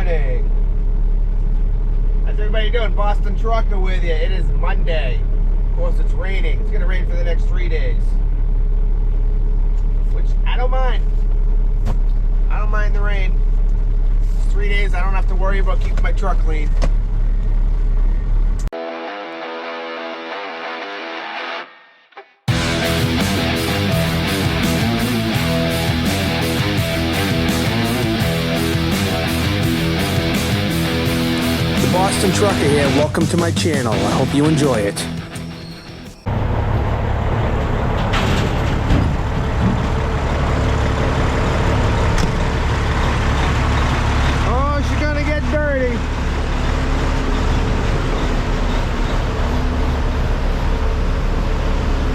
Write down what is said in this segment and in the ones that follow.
morning. How's everybody doing? Boston Trucker with you. It is Monday. Of course, it's raining. It's going to rain for the next 3 days. Which, I don't mind. I don't mind the rain. It's 3 days. I don't have to worry about keeping my truck clean. Boston Trucker here. Welcome to my channel. I hope you enjoy it. Oh, she's gonna get dirty.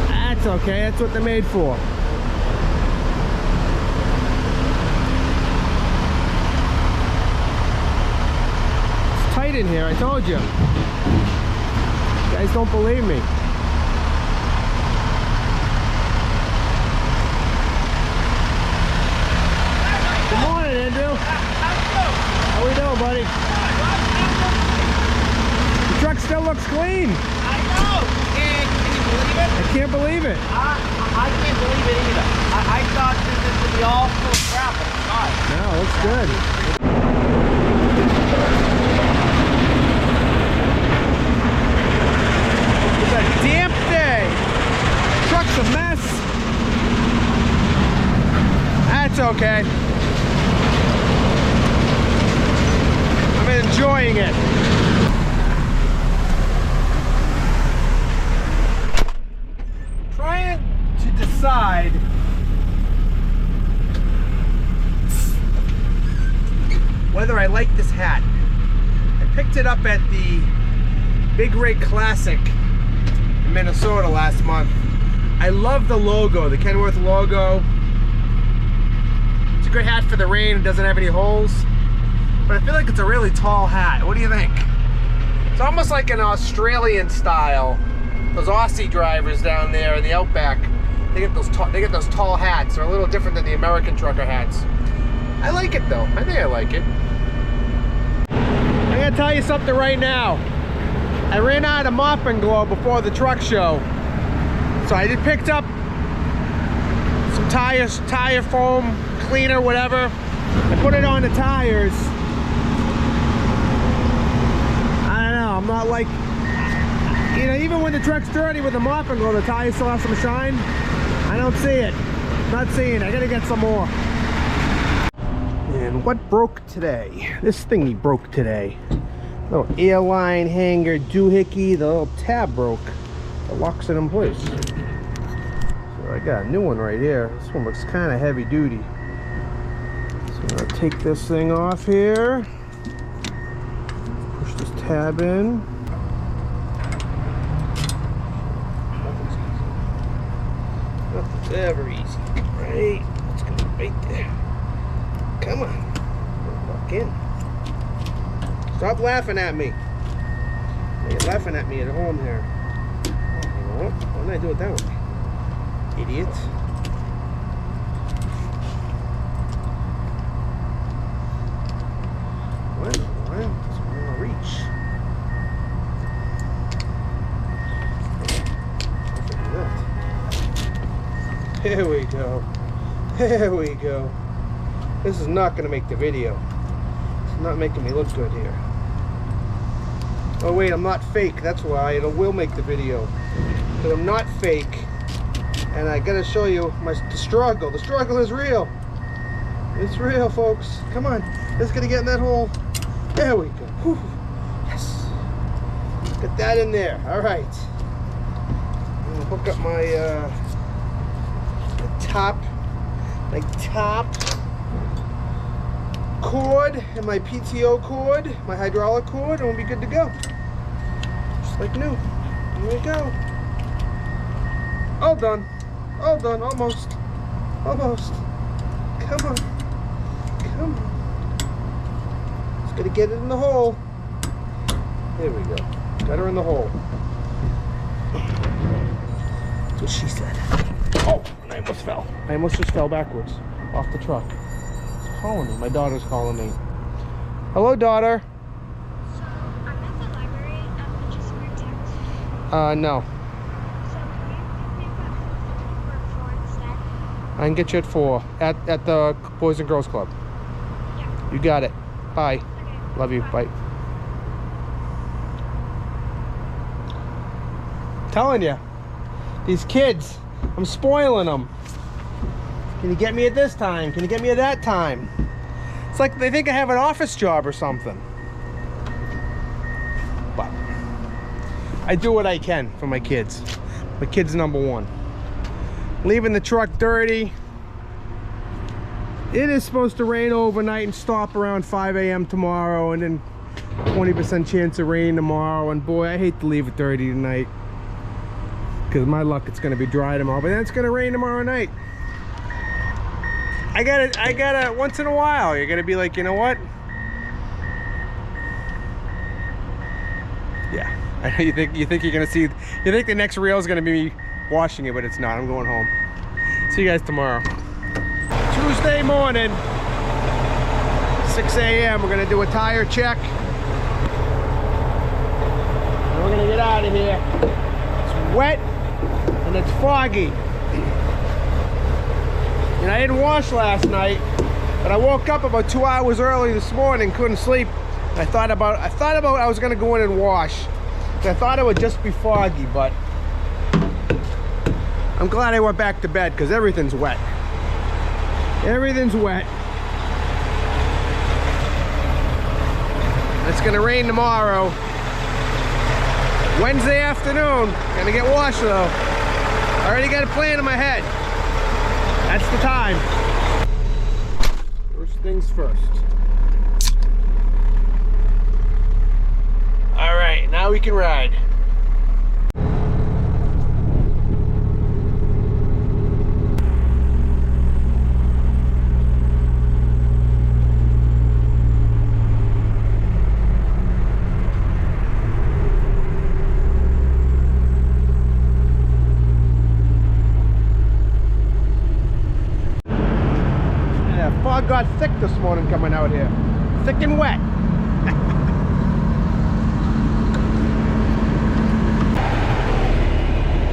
That's okay. That's what they're made for. In here, I told you. You guys don't believe me. Good morning, Andrew. How we doing, buddy? The truck still looks clean. I know. Can you believe it? I can't believe it. I can't believe it either. I thought this would be all full of crap, but it's not. No, it looks good. It's a damp day. Truck's a mess. That's okay. I'm enjoying it. Trying to decide whether I like this hat. I picked it up at the Big Rig Classic in Minnesota last month. I love the logo, the Kenworth logo. It's a great hat for the rain. It doesn't have any holes, but I feel like it's a really tall hat. What do you think? It's almost like an Australian style. Those Aussie drivers down there in the outback, they get those tall hats. They're a little different than the American trucker hats. I like it though. I think I like it. I'm gonna tell you something right now. I ran out of mopping glue before the truck show, so I just picked up some tire foam cleaner, whatever. I put it on the tires. I don't know, I'm not like, you know, even when the truck's dirty with the mopping glue, the tires still have some shine. I don't see it. Not seeing it. I gotta get some more. And what broke today? This thingy broke today. Little airline hanger doohickey. The little tab broke. It locks it in place. So I got a new one right here. This one looks kind of heavy duty. So I'm gonna take this thing off here. Push this tab in. Nothing's ever easy. Right? Let's go right there. Come on. Walk in. Stop laughing at me. You're laughing at me at home here. Oh, you know what? Why didn't I do it that way? Idiot. What? Why? It's going to reach. There we go. There we go. This is not going to make the video. It's not making me look good here. Oh wait, I'm not fake. That's why. It will make the video. Because I'm not fake. And I gotta show you the struggle. The struggle is real. It's real, folks. Come on. It's gonna get in that hole. There we go. Whew. Yes. Get that in there. Alright. I'm gonna hook up my top cord and my PTO cord, my hydraulic cord, and we'll be good to go. Just like new. Here we go. All done. All done. Almost. Almost. Come on. Come on. Just gotta get it in the hole. There we go. Got her in the hole. That's what she said. Oh, I almost fell. I almost just fell backwards off the truck. It's calling me. My daughter's calling me. Hello, daughter. So, I'm at the library. Just your text. No. So, can you pick me up at 4 instead? I can get you at 4 at the Boys and Girls Club. Yeah. You got it. Bye. Okay. Love you. Bye. Telling you, these kids, I'm spoiling them. Can you get me at this time? Can you get me at that time? It's like they think I have an office job or something. But I do what I can for my kids. My kids number one. Leaving the truck dirty. It is supposed to rain overnight and stop around 5 a.m. tomorrow, and then 20% chance of rain tomorrow. And boy, I hate to leave it dirty tonight, because my luck, it's going to be dry tomorrow, but then it's going to rain tomorrow night. I gotta once in a while, you're gonna be like, you know what? Yeah, I know you think you're gonna see, you think the next reel is gonna be me washing it, but it's not. I'm going home. See you guys tomorrow. Tuesday morning, 6 a.m. We're gonna do a tire check, and we're gonna get out of here. It's wet and it's foggy. And I didn't wash last night, but I woke up about 2 hours early this morning, couldn't sleep. I thought about I was gonna go in and wash. And I thought it would just be foggy, but I'm glad I went back to bed, because everything's wet. Everything's wet. It's gonna rain tomorrow. Wednesday afternoon, gonna get washed though. I already got a plan in my head. That's the time. First things first. All right, now we can ride. Fog got thick this morning coming out here. Thick and wet.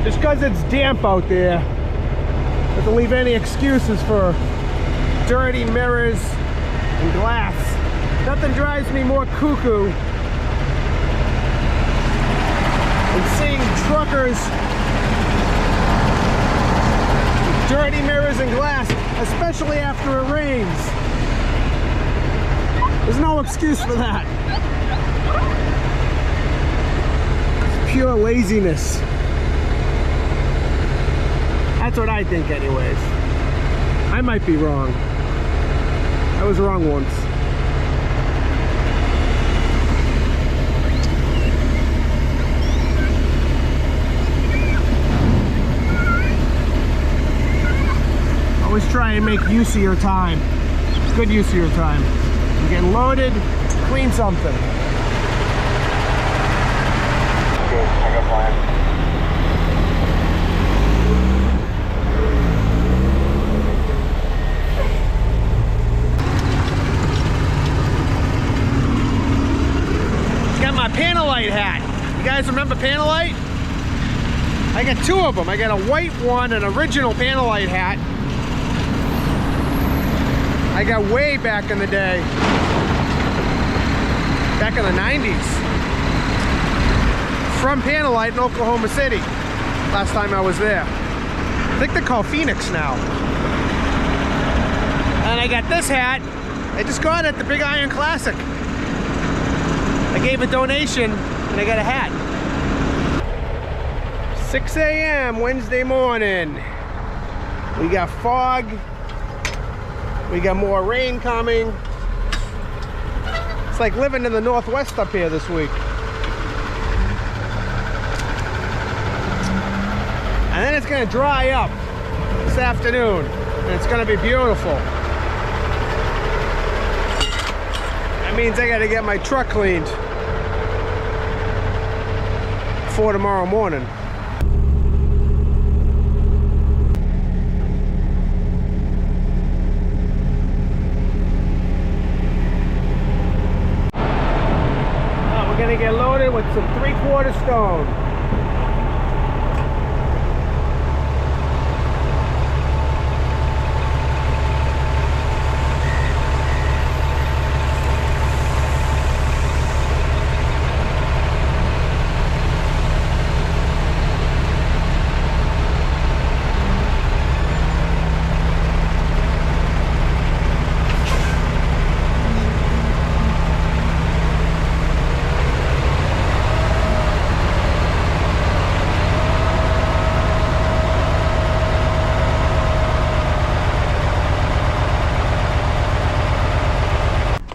Just because it's damp out there doesn't leave any excuses for dirty mirrors and glass. Nothing drives me more cuckoo than seeing truckers with dirty mirrors and glass, especially after it rains. There's no excuse for that. It's pure laziness. That's what I think anyways. I might be wrong. I was wrong once. Always try and make use of your time. Good use of your time. You get loaded, clean something. Good, I got plan. Got my Panelite hat. You guys remember Panelite? I got two of them. I got a white one, an original Panelite hat. I got way back in the day, back in the 90s, from Panelite in Oklahoma City, last time I was there. I think they're called Phoenix now. And I got this hat, I just got it at the Big Iron Classic. I gave a donation and I got a hat. 6 a.m. Wednesday morning. We got fog. We got more rain coming. It's like living in the Northwest up here this week. And then it's gonna dry up this afternoon, and it's gonna be beautiful. That means I gotta get my truck cleaned before tomorrow morning. gonna get loaded with some 3/4 stone.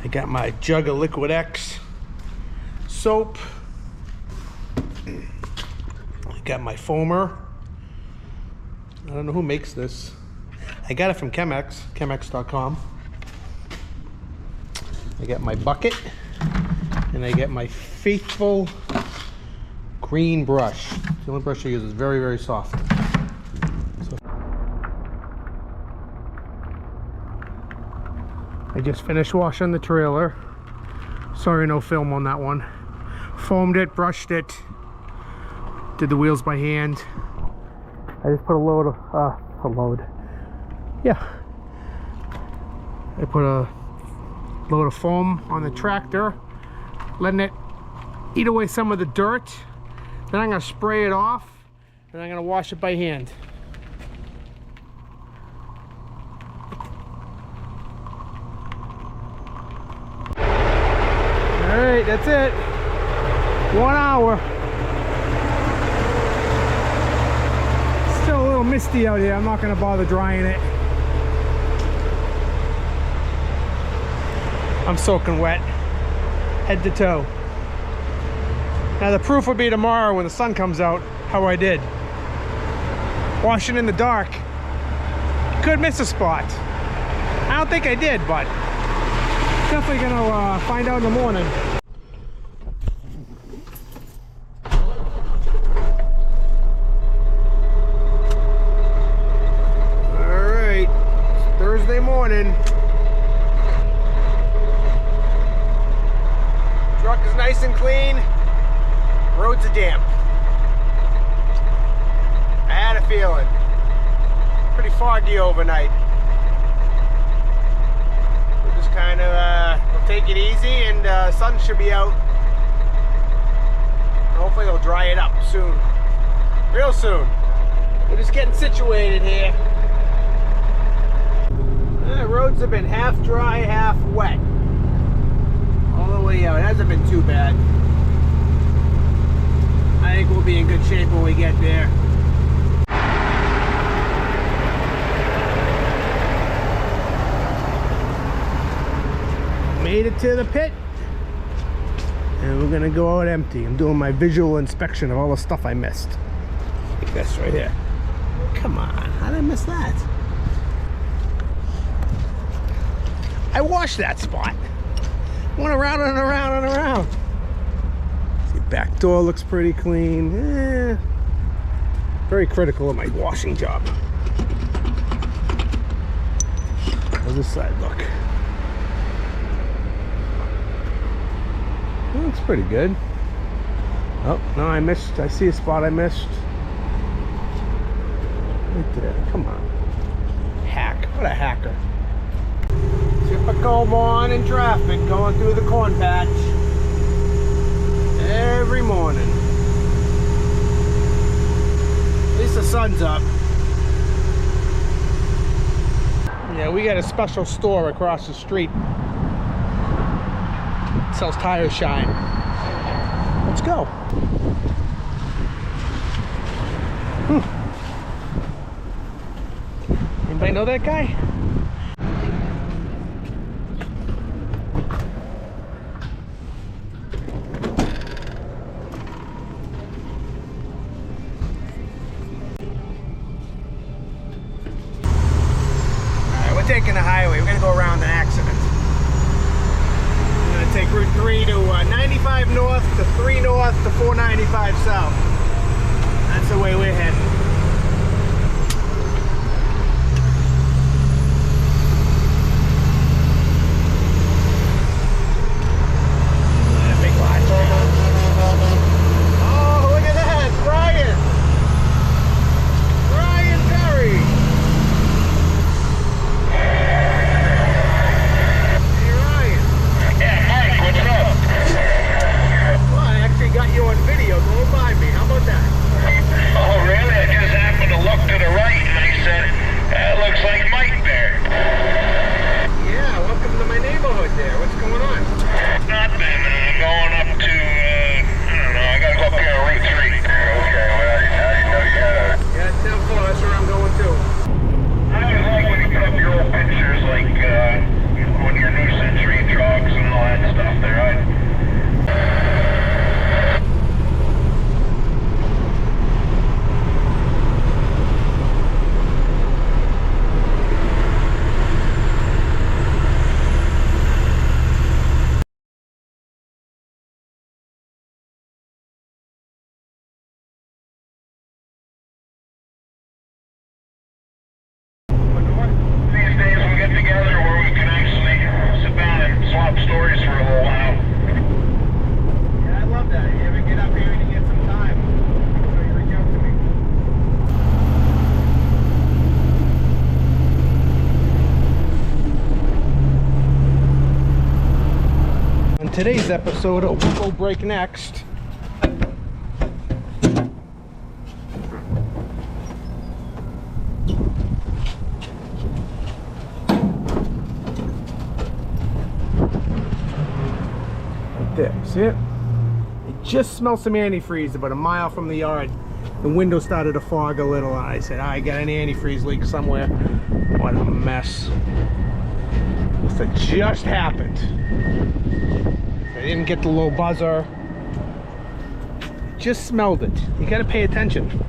I got my jug of Liquid X soap. I got my foamer. I don't know who makes this. I got it from Chemex, chemex.com. I got my bucket, and I get my faithful green brush. The only brush I use is very, very soft. So I just finished washing the trailer. Sorry, no film on that one. Foamed it, brushed it, did the wheels by hand. I just put a load of, I put a load of foam on the tractor, letting it eat away some of the dirt. Then I'm gonna spray it off, and I'm gonna wash it by hand. All right, that's it. 1 hour. Still a little misty out here. I'm not gonna bother drying it. I'm soaking wet, head to toe. Now the proof will be tomorrow when the sun comes out, how I did. Washing in the dark. Could miss a spot. I don't think I did, but definitely gonna find out in the morning. All right, it's Thursday morning. Truck is nice and clean. Roads are damp. I had a feeling. Pretty foggy overnight. We'll just kind of we'll take it easy, and sun should be out. Hopefully they'll dry it up soon. Real soon. We're just getting situated here. The roads have been half dry, half wet. All the way out. It hasn't been too bad. I think we'll be in good shape when we get there. Made it to the pit, and we're gonna go out empty. I'm doing my visual inspection of all the stuff I missed. Like this right here. Come on, how did I miss that? I washed that spot. Went around and around and around. See, back door looks pretty clean. Very critical of my washing job. How's this side look? Looks pretty good. Oh, no, I missed. I see a spot I missed. Right there. Come on. Hack. What a hacker. Typical morning traffic going through the corn patch. Every morning. At least the sun's up. Yeah, we got a special store across the street. It sells tire shine. Let's go. Anybody know that guy? Taking the highway. We're gonna go around an accident. We're gonna take Route 3 to 95 north to 3 north to 495 south. That's the way we're heading. Big lot. today's episode of We'll Go Break Next. Right there, see it? It just smells some antifreeze about a mile from the yard. The window started to fog a little, and I said, I got an antifreeze leak somewhere. What a mess. Must have just happened. I didn't get the low buzzer. Just smelled it. You gotta pay attention.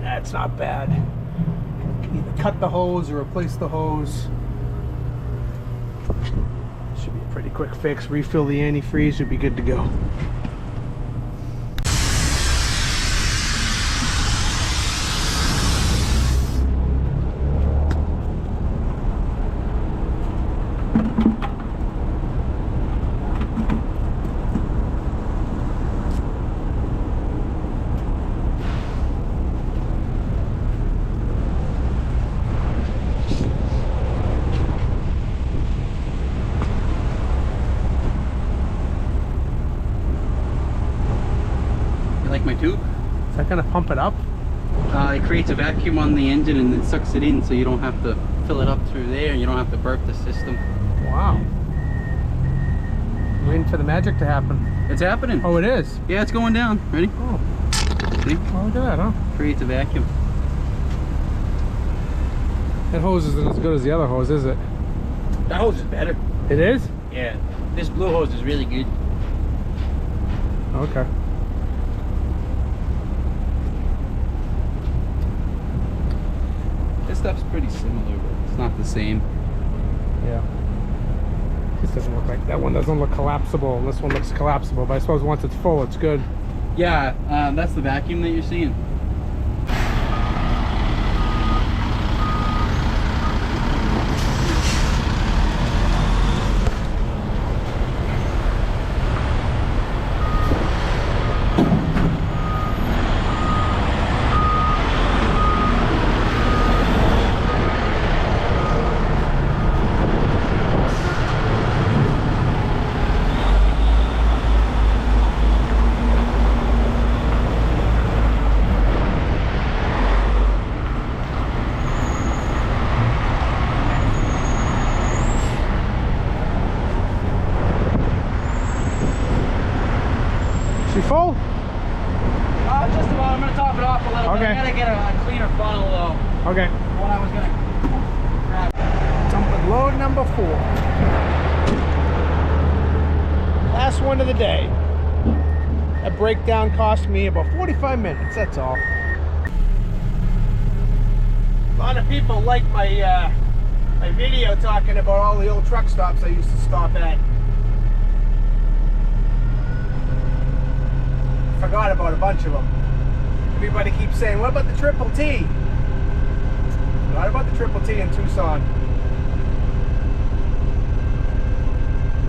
That's not bad. Either cut the hose or replace the hose. Should be a pretty quick fix. Refill the antifreeze, should be good to go. My tube. Is that gonna pump it up? It creates a vacuum on the engine and it sucks it in, so you don't have to fill it up through there and you don't have to burp the system. Wow. Waiting for the magic to happen. It's happening. Oh, it is? Yeah, it's going down. Ready? Oh. See? Oh, look at that, huh? Creates a vacuum. That hose isn't as good as the other hose, is it? That hose is better. It is? Yeah. This blue hose is really good. Okay. This stuff's pretty similar, but it's not the same. Yeah. This doesn't look like that one doesn't look collapsible, and this one looks collapsible, but I suppose once it's full, it's good. Yeah, that's the vacuum that you're seeing. She full? Just about. I'm going to top it off a little bit. Okay. I got to get a cleaner funnel though. Okay. What I was going to grab. Dumping load number 4. Last one of the day. That breakdown cost me about 45 minutes, that's all. A lot of people like my my video talking about all the old truck stops I used to stop at. Forgot about a bunch of them. Everybody keeps saying, what about the Triple T? Forgot about the Triple T in Tucson.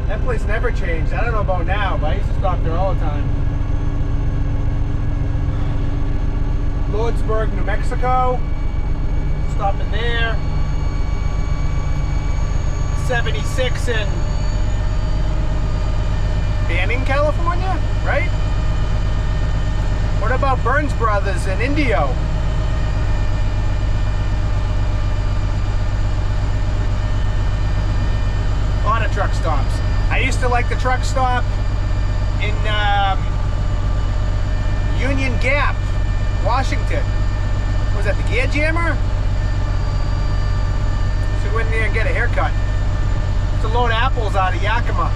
That place never changed. I don't know about now, but I used to stop there all the time. Lordsburg, New Mexico. Stopping there. 76 in Banning, California, right? What about Burns Brothers in Indio? A lot of truck stops. I used to like the truck stop in Union Gap, Washington. Was that the Gear Jammer? So we went in there and get a haircut. It's a load of apples out of Yakima.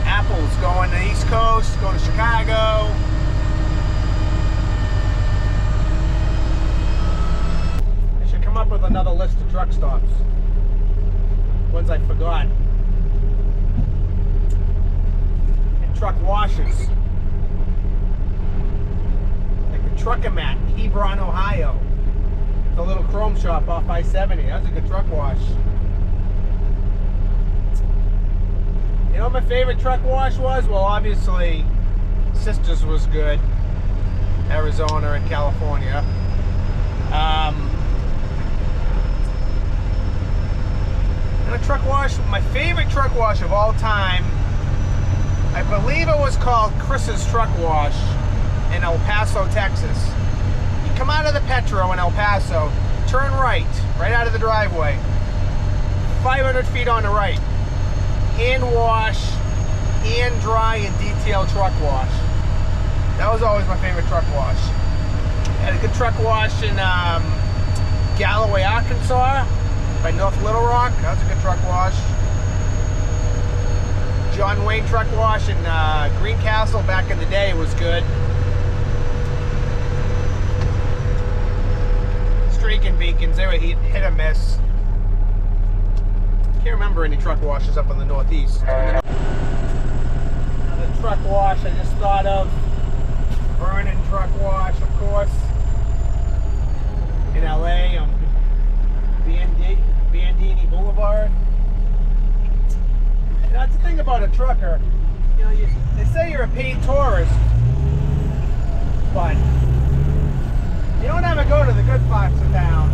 Apples going to the East Coast, going to Chicago. I should come up with another list of truck stops. Ones I forgot. And truck washes. Like the Truckomat in Hebron, Ohio. The little chrome shop off I-70. That was a good truck wash. You know what my favorite truck wash was? Well, obviously, Sisters was good. Arizona and My favorite truck wash of all time, I believe it was called Chris's Truck Wash in El Paso, Texas. You come out of the Petro in El Paso, turn right out of the driveway, 500 feet on the right. Hand wash, hand dry, and detail truck wash. That was always my favorite truck wash. Had a good truck wash in Galloway, Arkansas, by North Little Rock. That was a good truck wash. John Wayne truck wash in Greencastle back in the day was good. Streaking Beacons, they were hit or miss. Can't remember any truck washes up in the Northeast. Another truck wash I just thought of. Vernon truck wash, of course. In LA on Bandini Boulevard. And that's the thing about a trucker. You know, they say you're a paid tourist, but you don't ever go to the good parts of town.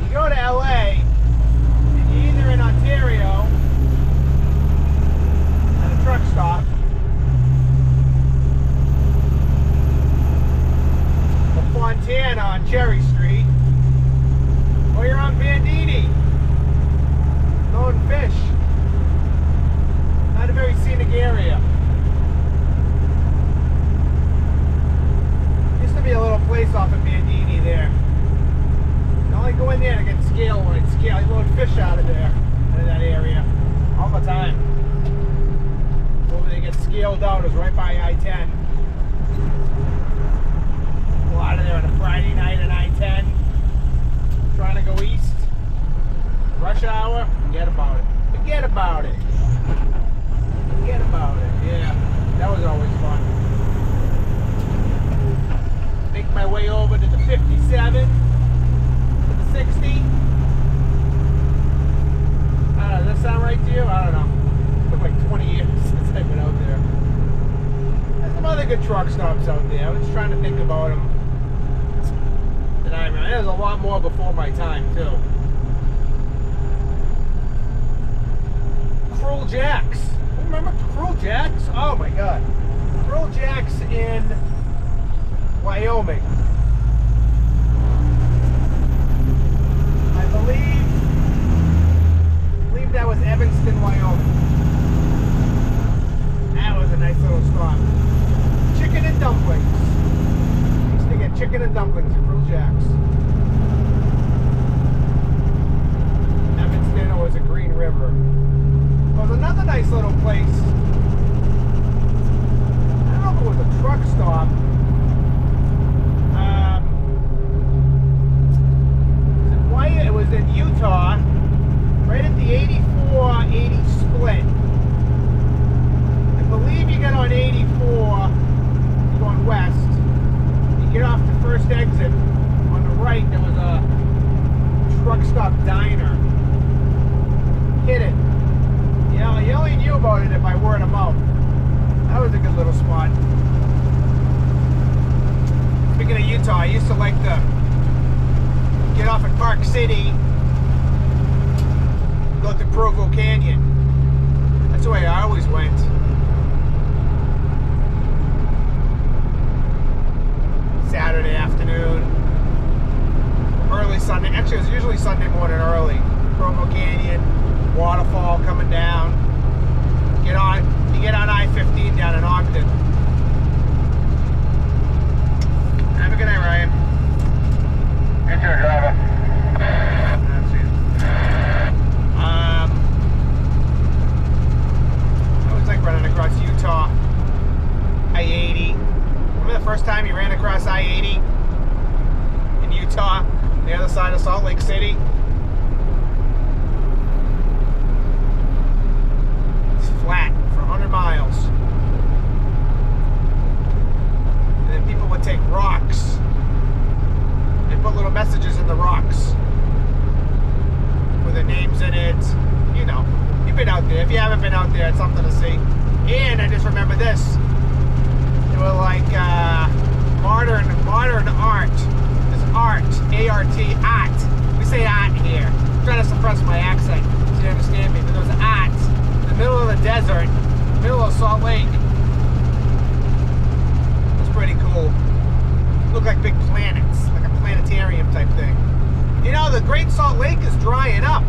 You go to LA, and you're either in Ontario at a truck stop, or Fontana on Cherry Street, or you're on Bandini, loading fish. Not a very scenic area. Used to be a little place off of Bandini there. I only go in there to get scale when it's scale. I load fish out of there, out of that area, all the time. Over there, get scaled out. It was right by I-10. Go out of there on a Friday night at I-10, trying to go east. Rush hour, forget about it. Forget about it. Forget about it. Yeah, that was always fun. Make my way over to the 57, to the 60. I don't know, does that sound right to you? I don't know. It took like 20 years since I've been out there. There's some other good truck stops out there. I was trying to think about them. And I remember, there's a lot more before my time, too. Cruel Jack's. Remember Cruel Jack's? Oh my God. Cruel Jack's in Wyoming. I believe that was Evanston, Wyoming. That was a nice little stop. Chicken and dumplings. Used to get chicken and dumplings at Cruel Jack's. Evanston, or was it Green River? Well, there's another nice little place. I don't know if it was a truck stop. It was in Utah, right at the 84-80 split. I believe you get on 84, you're going west. You get off the first exit. On the right, there was a truck stop diner. Hit it. Yeah, you only knew about it by word of mouth. That was a good little spot. Speaking of Utah, I used to like to get off at Park City, go to Provo Canyon. That's the way I always went. Saturday afternoon, early Sunday. Actually, it was usually Sunday morning early. Provo Canyon, waterfall coming down. You get on I-15 down in Ogden. Have a good night, Ryan. You too, driver. That's it. I always like running across Utah, I-80. Remember the first time you ran across I-80 in Utah, the other side of Salt Lake City? It's flat for 100 miles. And then people would take rocks. Put little messages in the rocks with their names in it. You know, you've been out there. If you haven't been out there, it's something to see. And I just remember this. They were like modern art. It's art, A-R-T, art. We say art. accent, so you understand me. But there was an art in the middle of the desert, middle of Salt Lake. It's pretty cool. Look like big planets, like a planetarium type thing. You know, the Great Salt Lake is drying up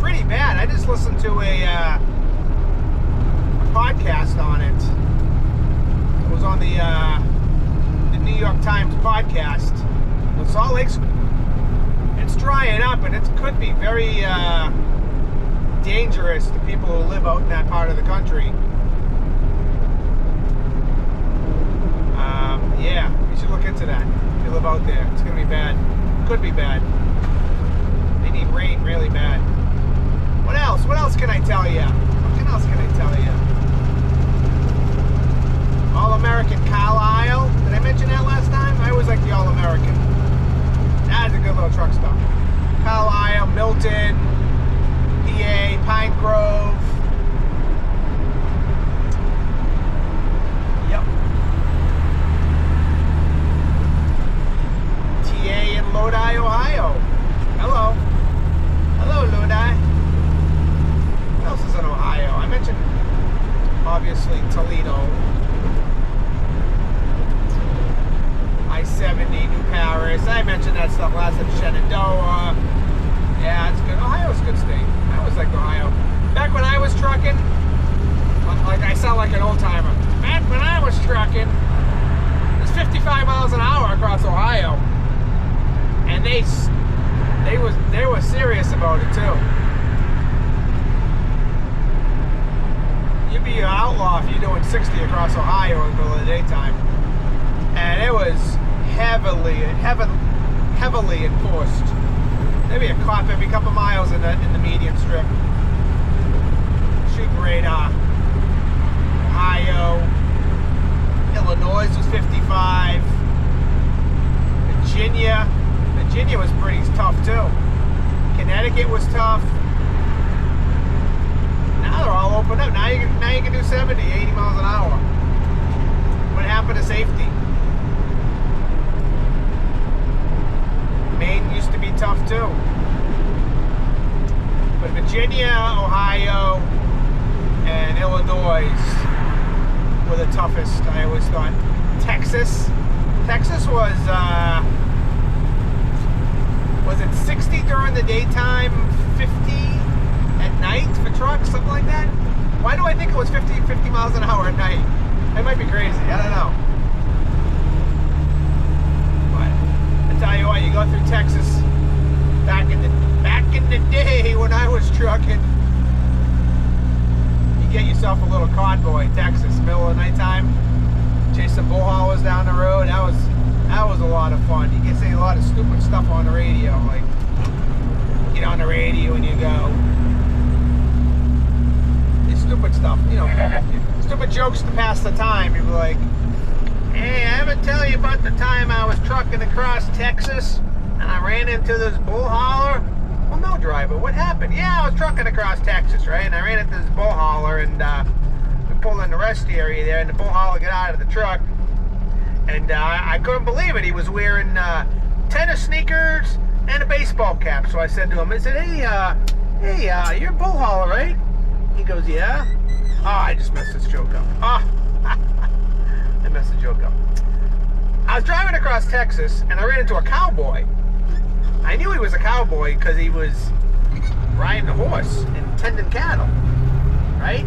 pretty bad. I just listened to a podcast on it. It was on the New York Times podcast. The Salt Lake's it's drying up, and it could be very dangerous to people who live out in that part of the country. Yeah, you should look into that. If you live out there, it's gonna be bad. Could be bad. They need rain really bad. What else? What else can I tell you? What else can I tell you? All-American Carlisle. Did I mention that last time? I always like the All-American. That's a good little truck stop. Carlisle, Milton, PA, Pine Grove. Yep. TA in Lodi, Ohio. Hello. Hello, Lodi. What else is in Ohio? I mentioned, obviously, Toledo. I-70, New Paris. I mentioned that stuff last time. Shenandoah. Yeah, it's good. Ohio's a good state. I always liked Ohio. Back when I was trucking, like I sound like an old timer. Back when I was trucking, it's 55 miles an hour across Ohio, and they were serious about it too. You'd be an outlaw if you're doing 60 across Ohio in the middle of the daytime. And it was heavily enforced. Maybe a cop every couple miles in the median strip. Shooting radar. Ohio, Illinois was 55. Virginia was pretty tough too. Connecticut was tough. Now they're all open up. Now you can do 70, 80 miles an hour. What happened to safety? Maine used to be tough too. But Virginia, Ohio, and Illinois were the toughest, I always thought. Texas was it 60 during the daytime, 50 at night for trucks, something like that? Why do I think it was 50 miles an hour at night? That might be crazy, I don't know. But I tell you what, you go through Texas back in the day when I was trucking, you get yourself a little convoy in Texas, middle of the nighttime, chase some bull haulers down the road. That was a lot of fun. You can say a lot of stupid stuff on the radio, like get on the radio and you go, it's stupid stuff, you know, stupid jokes to pass the time. You'd be like, hey, I ever tell you about the time I was trucking across Texas and I ran into this bull hauler? Well, no, driver, what happened? Yeah, I was trucking across Texas, right? And I ran into this bull hauler, and we pulled in the rest area there, and the bull hauler got out of the truck. And I couldn't believe it. He was wearing tennis sneakers and a baseball cap. So I said to him, I said, hey, you're a bull hauler, right? He goes, yeah. Oh, I just messed this joke up. I messed the joke up. I was driving across Texas, and I ran into a cowboy. I knew he was a cowboy because he was riding a horse and tending cattle, right?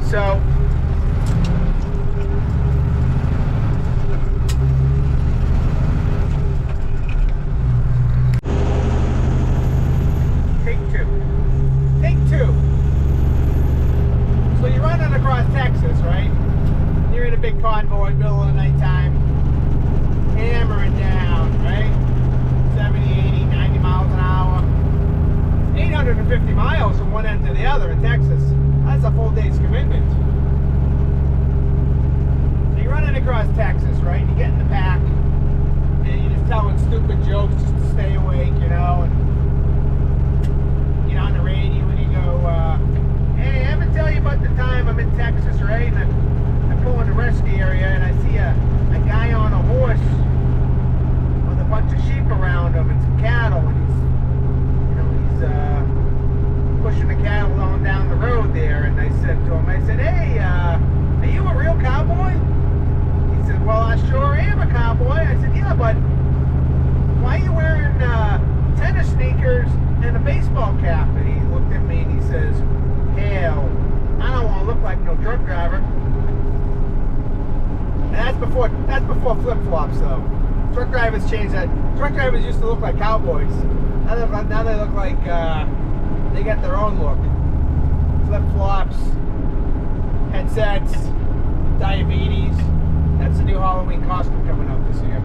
So Take two. So you're running across Texas, right? You're in a big convoy, middle of the nighttime, hammering down, right? 70, 80, 90 miles an hour. 850 miles from one end to the other in Texas. That's a full day's commitment. So you're running across Texas, right? You get in the back, and you're just telling stupid jokes just to stay awake, you know, and on the radio and you go, hey, I ever tell you about the time I'm in Texas, right? And I pull in the rest area and I see a guy on a horse with a bunch of sheep around him and some cattle, and he's before flip-flops, though. Truck drivers changed that. Truck drivers used to look like cowboys. Now they look like they got their own look. Flip-flops, headsets, diabetes. That's the new Halloween costume coming out this year.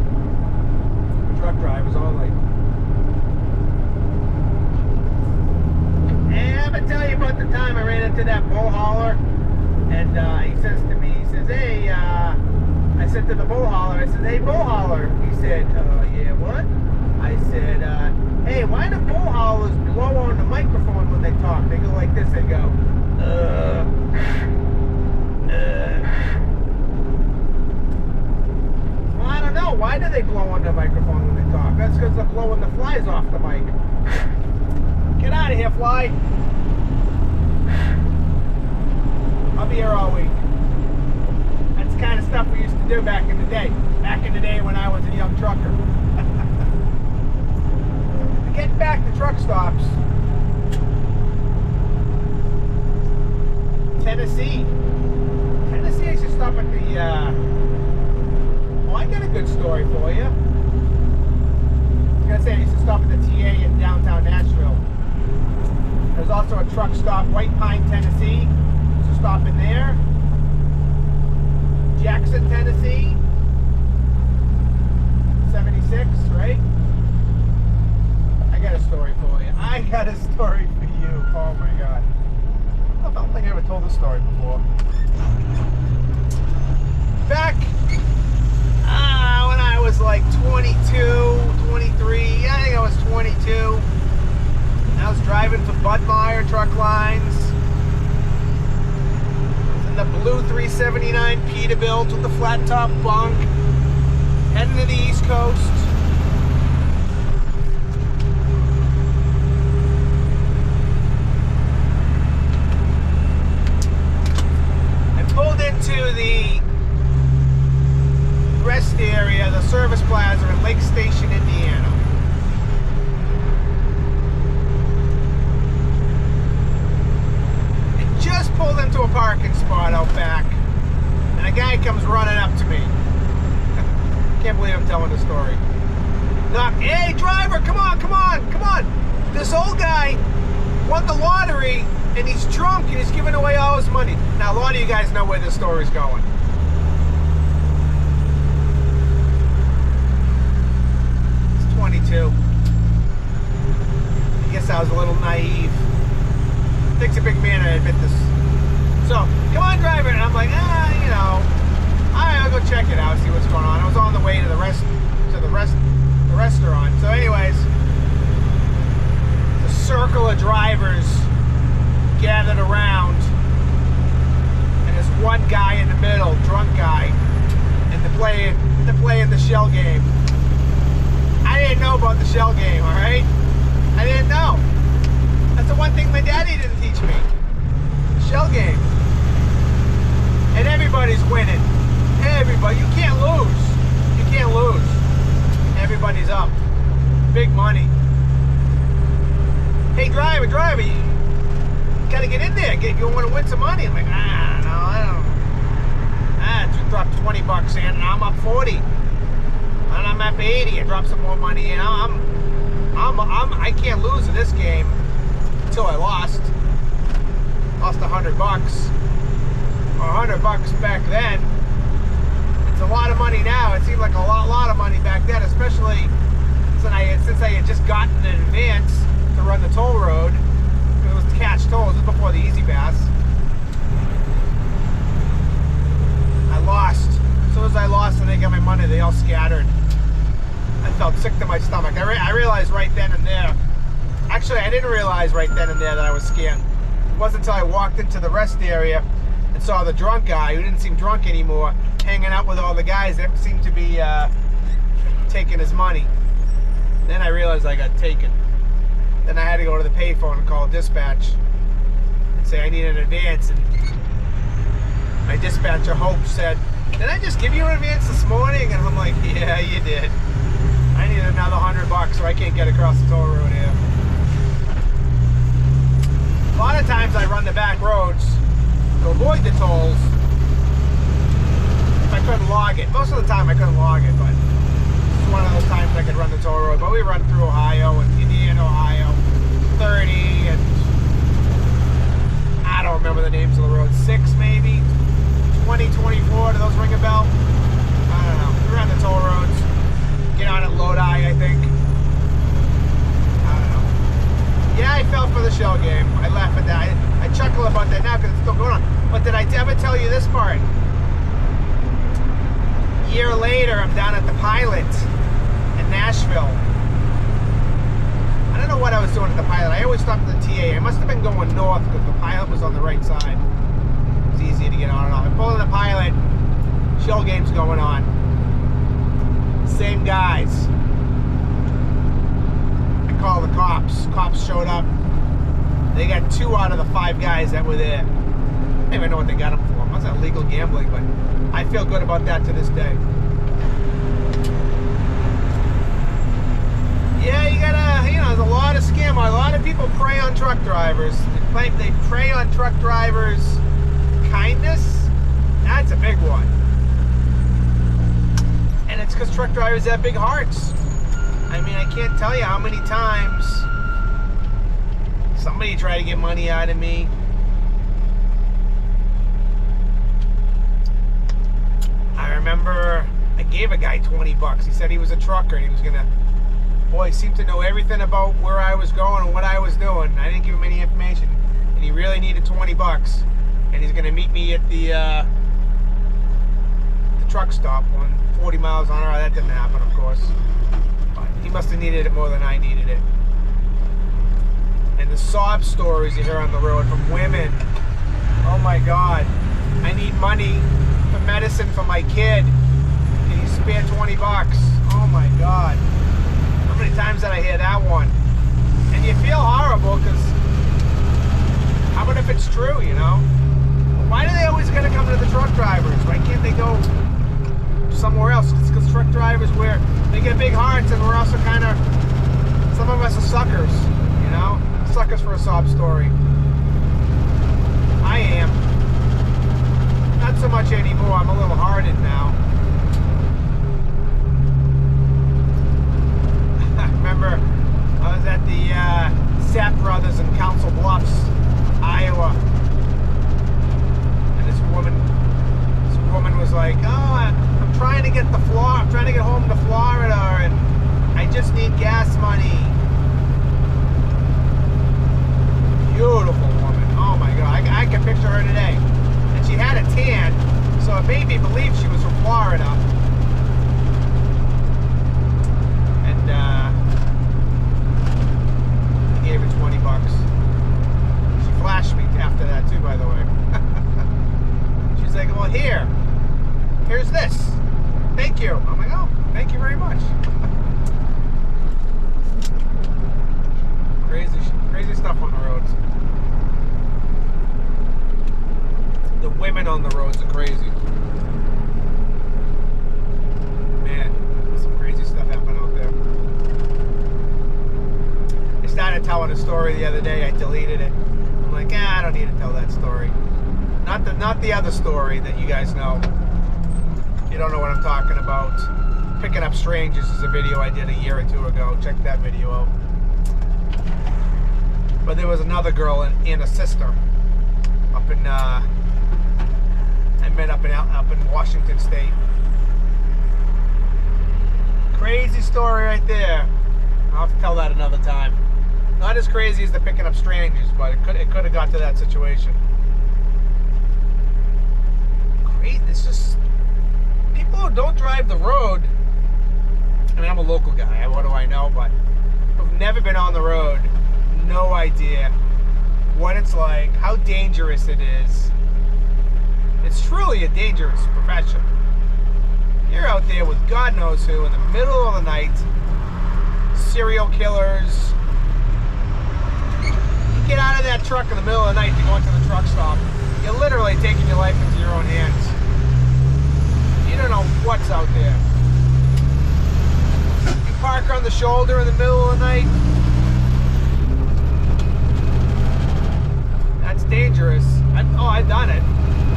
For truck drivers only. And I'm gonna tell you about the time I ran into that bull hauler, and he says to me, he says, "Hey," I said to the bull hauler, I said, "Hey, bull hauler." He said, "Yeah, what?" I said, "Hey, why do bull haulers blow on the microphone when they talk? They go like this. They go, Well, I don't know. Why do they blow on the microphone when they talk? That's because they're blowing the flies off the mic. Get out of here, fly. I'll be here all week." That's the kind of stuff we used to do back in the day. Back in the day when I was a young trucker. Getting back to truck stops. Tennessee, I should stop at the, well, I got a good story for you. I was going to say I used to stop at the TA in downtown Nashville. There's also a truck stop, White Pine, Tennessee. So stop in there. Jackson, Tennessee. 76, right? I got a story for you. I got a story for you. Oh my God. I don't think I ever told this story before. Back when I was like 22, 23, I think I was 22. I was driving for Budmeyer Truck Lines. I was in the blue 379 Peterbilt with the flat top bunk, heading to the East Coast. Pulled into the rest area, the service plaza in Lake Station, Indiana. And just pulled into a parking spot out back, and a guy comes running up to me. Can't believe I'm telling the story. Knock, "Hey driver, come on, come on, come on. This old guy won the lottery, and he's drunk and he's giving away all his money." Now, a lot of you guys know where this story's going. It's 22. I guess I was a little naive. Takes a big man to admit this. So, "Come on, driver," and I'm like, you know, all right, I'll go check it out, see what's going on. I was on the way to the restaurant. So, anyways, the circle of drivers gathered around, and there's one guy in the middle, drunk guy, and they're playing the shell game. I didn't know about the shell game, all right? I didn't know. That's the one thing my daddy didn't teach me. The shell game. And everybody's winning. Everybody. You can't lose. You can't lose. Everybody's up. Big money. "Hey, driver, you gotta get in there. You want to win some money." I'm like, no, I don't. Just dropped 20 bucks in, and I'm up 40, and I'm up 80. I dropped some more money, and I can't lose in this game until I lost 100 bucks, or 100 bucks back then. It's a lot of money now. It seemed like a lot of money back then, especially since I had just gotten an advance to run the toll road. It was cash tolls. This was before the Easy Pass. I lost. As soon as I lost and they got my money, they all scattered. I felt sick to my stomach. I realized right then and there. Actually, I didn't realize right then and there that I was scammed. It wasn't until I walked into the rest area and saw the drunk guy, who didn't seem drunk anymore, hanging out with all the guys that seemed to be taking his money. Then I realized I got taken. Then I had to go to the payphone and call dispatch and say I need an advance. And my dispatcher, Hope, said, "Did I just give you an advance this morning?" And I'm like, "Yeah, you did. I need another 100 bucks so I can't get across the toll road here." A lot of times I run the back roads to avoid the tolls. If I I couldn't log it. Most of the time I couldn't log it, but it's one of those times I could run the toll road. But we run through Ohio and Indiana, Ohio, 30, and I don't remember the names of the roads. 6 maybe, 20, 24. Do those ring a bell? I don't know. We ran the toll roads. Get on at Lodi, I think. I don't know. Yeah, I fell for the shell game. I laugh at that. I chuckle about that now because it's still going on. But did I ever tell you this part? A year later, I'm down at the Pilot in Nashville. I don't know what I was doing at the Pilot. I always stopped at the TA. I must have been going north because the Pilot was on the right side. It was easy to get on and off. I pulled in the Pilot. Shell game's going on. Same guys. I called the cops. Cops showed up. They got 2 out of the 5 guys that were there. I don't even know what they got them for. It must have illegal gambling, but I feel good about that to this day. Yeah, you gotta, there's a lot of scam. A lot of people prey on truck drivers. They prey on truck drivers' kindness. That's a big one. And it's because truck drivers have big hearts. I mean, I can't tell you how many times somebody tried to get money out of me. I remember I gave a guy 20 bucks. He said he was a trucker and he was gonna, boy, he seemed to know everything about where I was going and what I was doing. I didn't give him any information. And he really needed 20 bucks. And he's gonna meet me at the truck stop on 40 miles an hour. That didn't happen, of course. But he must have needed it more than I needed it. And the sob stories you hear on the road from women. Oh my God, I need money for medicine for my kid. Can you spare 20 bucks? Oh my God. How many times did I hear that one? And you feel horrible because how about if it's true, Why do they always gotta come to the truck drivers? Why can't they go somewhere else? It's because truck drivers, they get big hearts and we're also kind of, some of us are suckers, Suckers for a sob story. I am. Not so much anymore. I'm a little hardened now. I remember I was at the Sapp Brothers in Council Bluffs, Iowa. And this woman was like, "Oh, I'm trying to get I'm trying to get home to Florida, and I just need gas money." Beautiful woman. Oh my God. I can picture her today. And she had a tan, so it made me believe she was from Florida. And I gave her 20 bucks. She flashed me after that too, by the way. She's like, "Well, here's this. Thank you." I'm like, "Oh, thank you very much." Crazy stuff on the roads. The women on the roads are crazy. Man, some crazy stuff happened out there. I started telling a story the other day. I deleted it. I'm like, I don't need to tell that story. Not the other story that you guys know. You don't know what I'm talking about. Picking Up Strangers is a video I did a year or 2 ago. Check that video out. But there was another girl and a sister up in I met up in Washington State. Crazy story right there. I'll have to tell that another time. Not as crazy as the Picking Up Strangers, but it could have got to that situation. Great. It's just people who don't drive the road. I mean, I'm a local guy. What do I know? But who've never been on the road. No idea what it's like, how dangerous it is. It's truly a dangerous profession. You're out there with God knows who in the middle of the night, serial killers. You get out of that truck in the middle of the night to go into the truck stop, you're literally taking your life into your own hands. You don't know what's out there. You park on the shoulder in the middle of the night. That's dangerous. I've done it.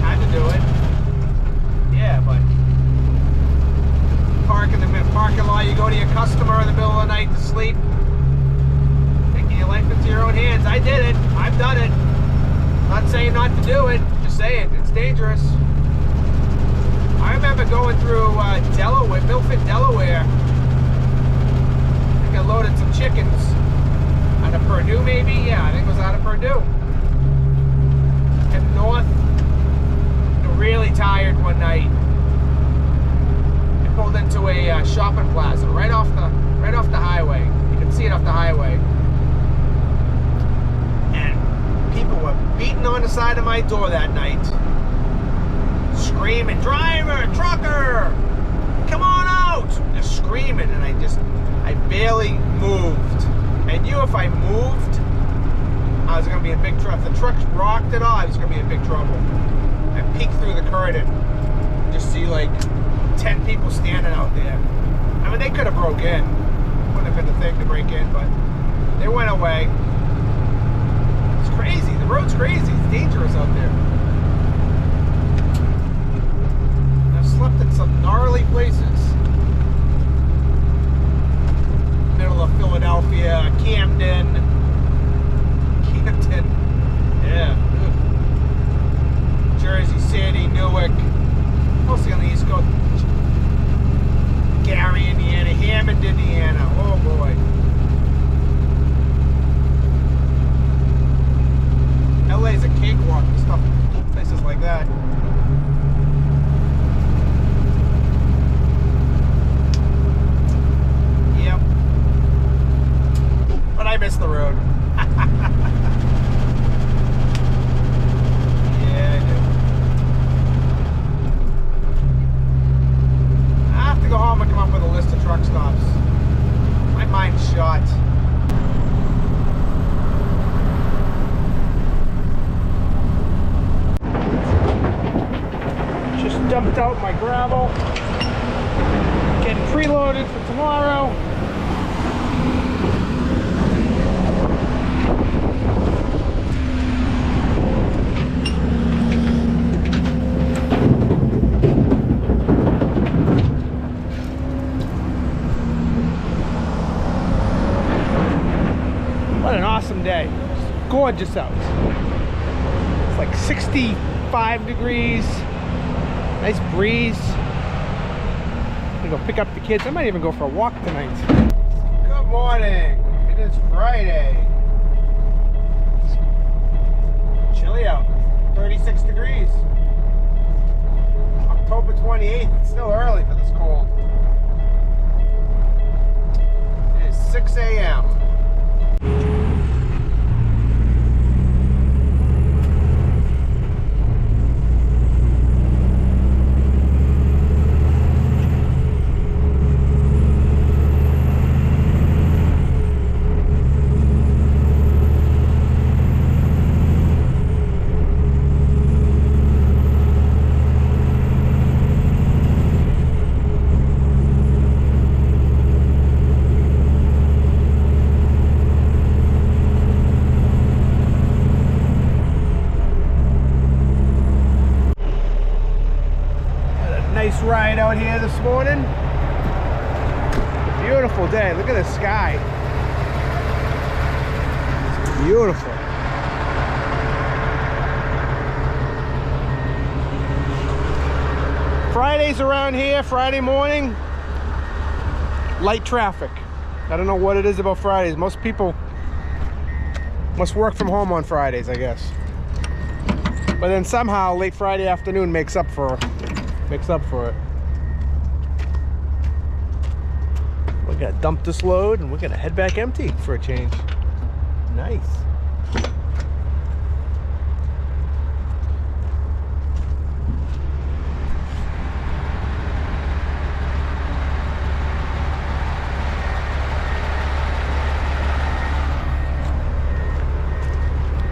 Had to do it. Yeah, but park in the parking lot. You go to your customer in the middle of the night to sleep. Taking your life into your own hands. I did it. I've done it. Not saying not to do it. Just saying it's dangerous. I remember going through Delaware, Milford, Delaware. I think I loaded some chickens out of Purdue, maybe. Yeah, I think it was out of Purdue. Heading north. Really tired one night. I pulled into a shopping plaza right off the highway. You can see it off the highway. And people were beating on the side of my door that night, screaming, "Driver, trucker, come on out!" They're screaming, and I barely moved. I knew if I moved, I was gonna be in big trouble. If the truck rocked at all, I was gonna be in big trouble. I peeked through the curtain, just see like 10 people standing out there. I mean, they could have broke in. Wouldn't have been a thing to break in, but they went away. It's crazy. The road's crazy. It's dangerous out there. I've slept in some gnarly places. Middle of Philadelphia, Camden. Yeah. Jersey City, Newark, mostly on the East Coast. Gary, Indiana, Hammond, Indiana. Oh boy. LA's a cakewalk and stuff, places like that. Yep. But I miss the road. Go home and come up with a list of truck stops. My mind's shot. Just dumped out my gravel. Getting preloaded for tomorrow. Day. It's gorgeous out. It's like 65 degrees. Nice breeze. I'm gonna go pick up the kids. I might even go for a walk tonight. Good morning. It is Friday. It's chilly out. 36 degrees. October 28th. It's still early for this cold. It is 6 a.m. Ride out here this morning. Beautiful day. Look at the sky. It's beautiful. Fridays around here, Friday morning, light traffic. I don't know what it is about Fridays. Most people must work from home on Fridays, I guess. But then somehow late Friday afternoon makes up for it. We're gonna dump this load and we're gonna head back empty for a change. Nice.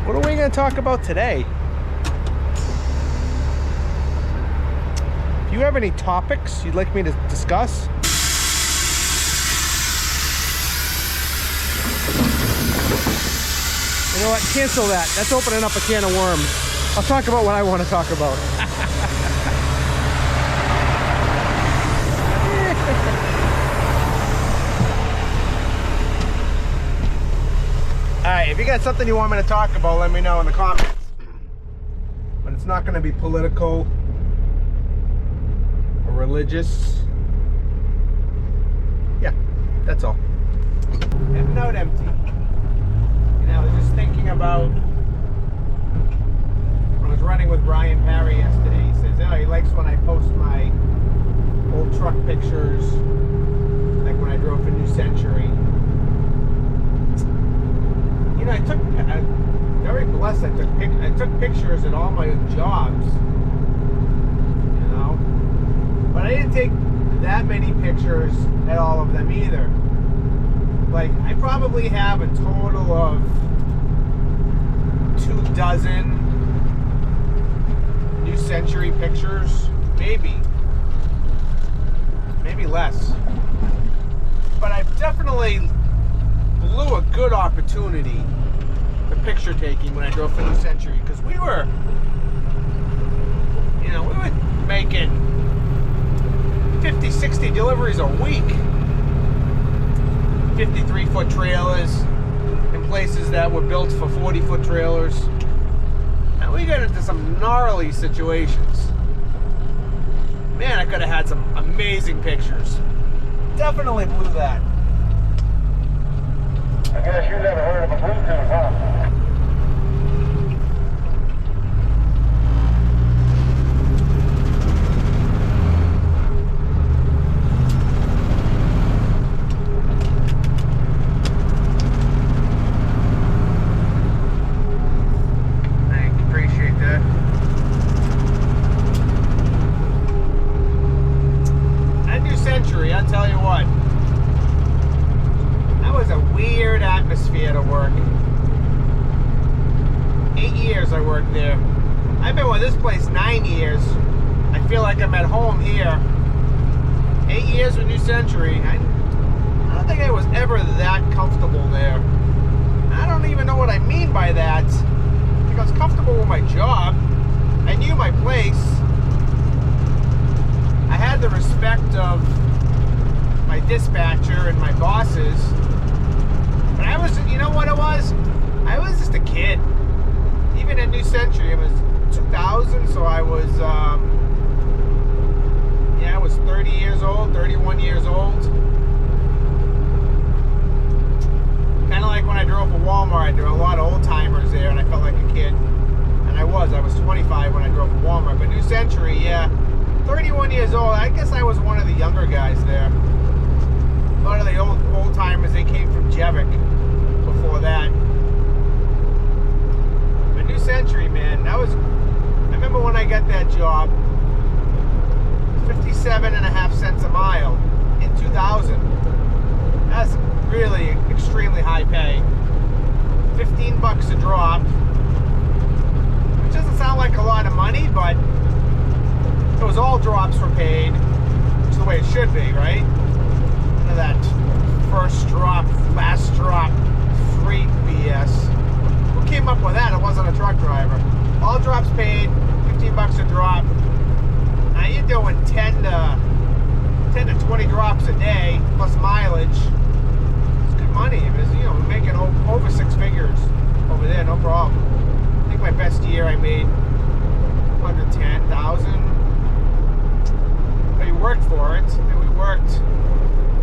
What are we gonna talk about today? Do you have any topics you'd like me to discuss? You know what? Cancel that. That's opening up a can of worms. I'll talk about what I want to talk about. Hey, if you got something you want me to talk about, let me know in the comments. But it's not going to be political or religious. Yeah, that's all. And note empty. You know, I was just thinking about when I was running with Brian Parry yesterday. He says, oh, he likes when I post my old truck pictures, like when I drove for New Century. You know, I'm very blessed. I took pictures at all my jobs. You know, but I didn't take that many pictures at all of them either. Like, I probably have a total of 24 New Century pictures, maybe less. But I've definitely blew a good opportunity for picture taking when I drove for New Century, because we were making 50, 60 deliveries a week. 53-foot trailers in places that were built for 40-foot trailers. And we got into some gnarly situations. Man, I could have had some amazing pictures. Definitely blew that. I guess you never heard of a Bluetooth, huh? I'll tell you what, that was a weird atmosphere to work. 8 years I worked there. I've been with this place 9 years. I feel like I'm at home here. 8 years with New Century. I don't think I was ever that comfortable there. I don't even know what I mean by that. I think I was comfortable with my job. I knew my place. I had the respect of my dispatcher and my bosses. But I was, you know what it was? I was just a kid. Even in New Century, it was 2000, so I was, I was 30 years old, 31 years old. Kind of like when I drove for Walmart, there were a lot of old timers there, and I felt like a kid. And I was 25 when I drove for Walmart. But New Century, yeah, 31 years old. I guess I was one of the younger guys there. A lot of the old timers, they came from Jevick before that. But New Century, man, I remember when I got that job, 57.5 cents a mile in 2000. That's really extremely high pay. 15 bucks a drop, which doesn't sound like a lot of money, but it was all drops were paid, which is the way it should be, right? That first drop, last drop, free BS. Who came up with that? It wasn't a truck driver. All drops paid, 15 bucks a drop. Now you're doing 10 to 20 drops a day plus mileage. It's good money. It was, we're making over 6 figures over there, no problem. I think my best year I made 110,000. But we worked for it, and we worked.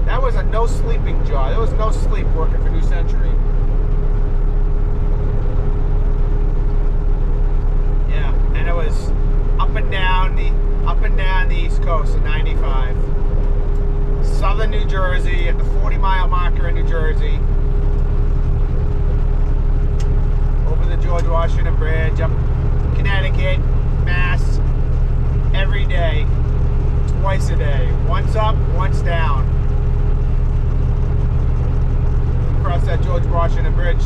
That was a no sleeping job. There was no sleep working for New Century. Yeah, and it was up and down the East Coast of 95. Southern New Jersey at the 40-mile marker in New Jersey. Over the George Washington Bridge, up Connecticut, Mass, every day, twice a day. Once up, once down. Across that George Washington Bridge.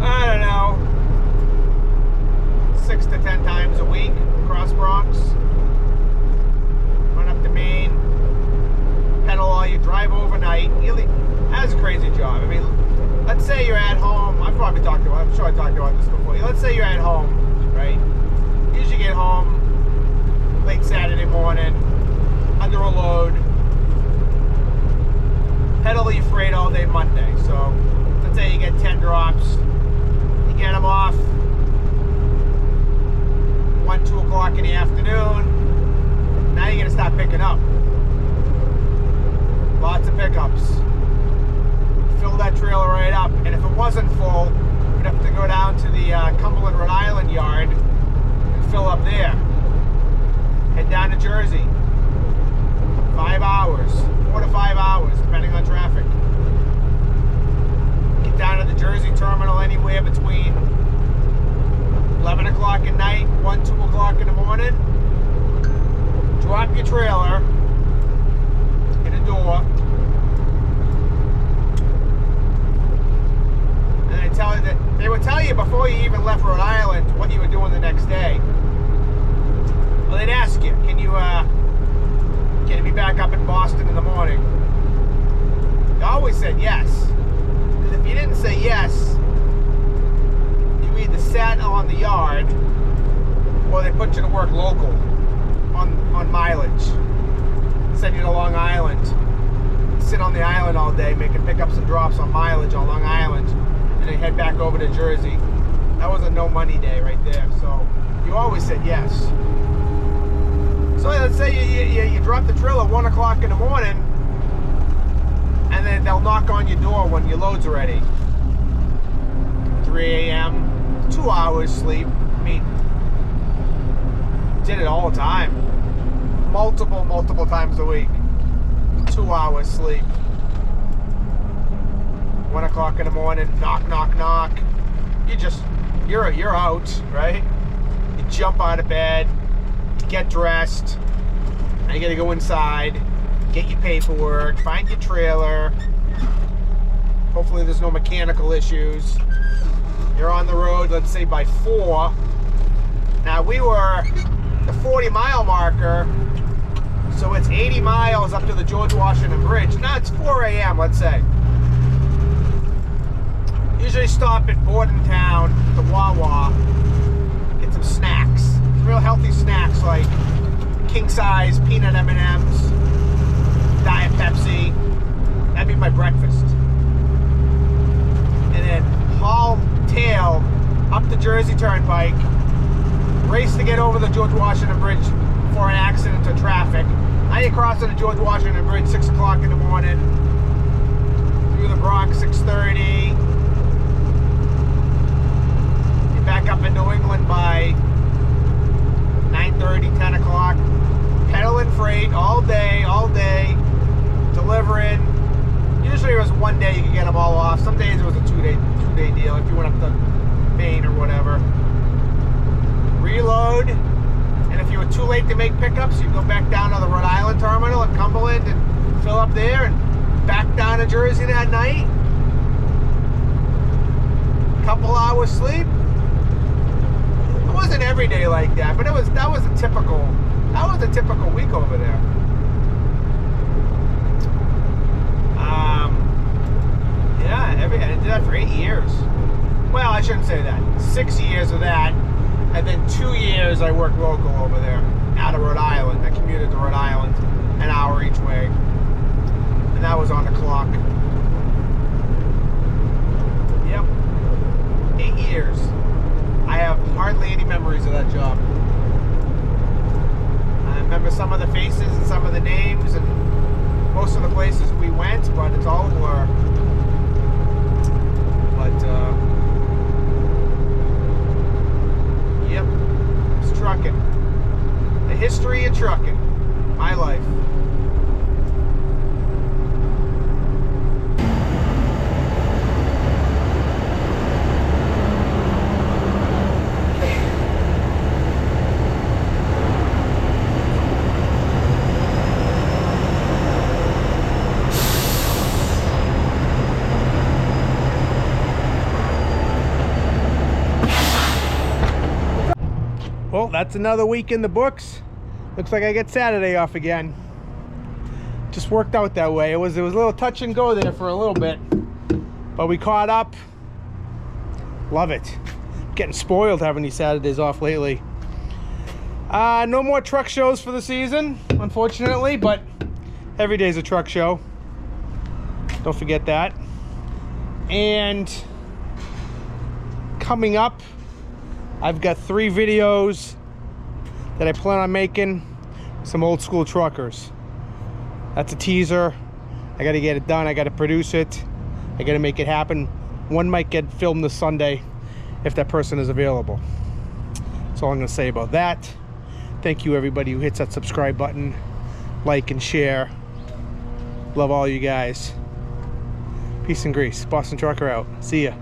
I don't know, 6 to 10 times a week across Bronx. Run up to Maine, pedal all you drive overnight. That's a crazy job. I mean, let's say you're at home. I'm sure I talked about this before. Let's say you're at home, right? You usually get home late Saturday morning, under a load. Pedal your freight all day Monday. So let's say you get 10 drops, you get them off 1, 2 o'clock in the afternoon. Now you're gonna start picking up. Lots of pickups. Fill that trailer right up, and if it wasn't full, we'd have to go down to the Cumberland, Rhode Island yard and fill up there. Head down to Jersey. 5 hours, 4 to 5 hours, depending on traffic. Get down to the Jersey terminal anywhere between 11 o'clock at night, 1, 2 o'clock in the morning. Drop your trailer in a door. And they would tell you before you even left Rhode Island what you were doing the next day. Well, they'd ask you, can you be back up in Boston in the morning? You always said yes. And if you didn't say yes, you either sat on the yard or they put you to work local on mileage. Send you to Long Island. Sit on the island all day making pickups and drops on mileage on Long Island, and then head back over to Jersey. That was a no money day right there. So you always said yes. So let's say you drop the trailer 1 o'clock in the morning, and then they'll knock on your door when your load's ready. 3 a.m., 2 hours sleep. I mean, did it all the time. Multiple times a week. 2 hours sleep. 1 o'clock in the morning, knock, knock, knock. You're out, right? You jump out of bed, get dressed, and you gotta go inside, get your paperwork, find your trailer. Hopefully there's no mechanical issues. You're on the road, let's say by 4. Now we were the 40-mile marker, so it's 80 miles up to the George Washington Bridge. Now it's 4 a.m., let's say. Usually stop at Bordentown, the Wawa, get some snacks. Real healthy snacks like king size peanut M&Ms, Diet Pepsi. That'd be my breakfast. And then haul tail up the Jersey Turnpike, race to get over the George Washington Bridge before an accident or traffic. Now you're crossing the George Washington Bridge 6 o'clock in the morning, through the Bronx 6:30. You're back up in New England by 9:30, 10 o'clock, peddling freight all day, delivering. Usually it was one day you could get them all off. Some days it was a two-day deal if you went up to Maine or whatever. Reload, and if you were too late to make pickups, you'd go back down to the Rhode Island terminal in Cumberland and fill up there and back down to Jersey that night. Couple hours sleep. It wasn't every day like that, but that was a typical week over there. I did that for 8 years. Well, I shouldn't say that. 6 years of that, and then 2 years I worked local over there, out of Rhode Island. I commuted to Rhode Island, an hour each way, and that was on the clock. Yep, 8 years. I have hardly any memories of that job. I remember some of the faces and some of the names and most of the places we went, but it's all a blur. But, yep, it's trucking. The history of trucking. My life. Well, that's another week in the books. Looks like I get Saturday off again. Just worked out that way. It was a little touch and go there for a little bit, but we caught up. Love it. Getting spoiled having these Saturdays off lately. No more truck shows for the season, unfortunately, but every day's a truck show. Don't forget that. And coming up, I've got 3 videos that I plan on making. Some old school truckers. That's a teaser. I gotta get it done. I gotta produce it. I gotta make it happen. One might get filmed this Sunday if that person is available. That's all I'm gonna say about that. Thank you everybody who hits that subscribe button, like and share. Love all you guys. Peace and grease. Boston Trucker out. See ya.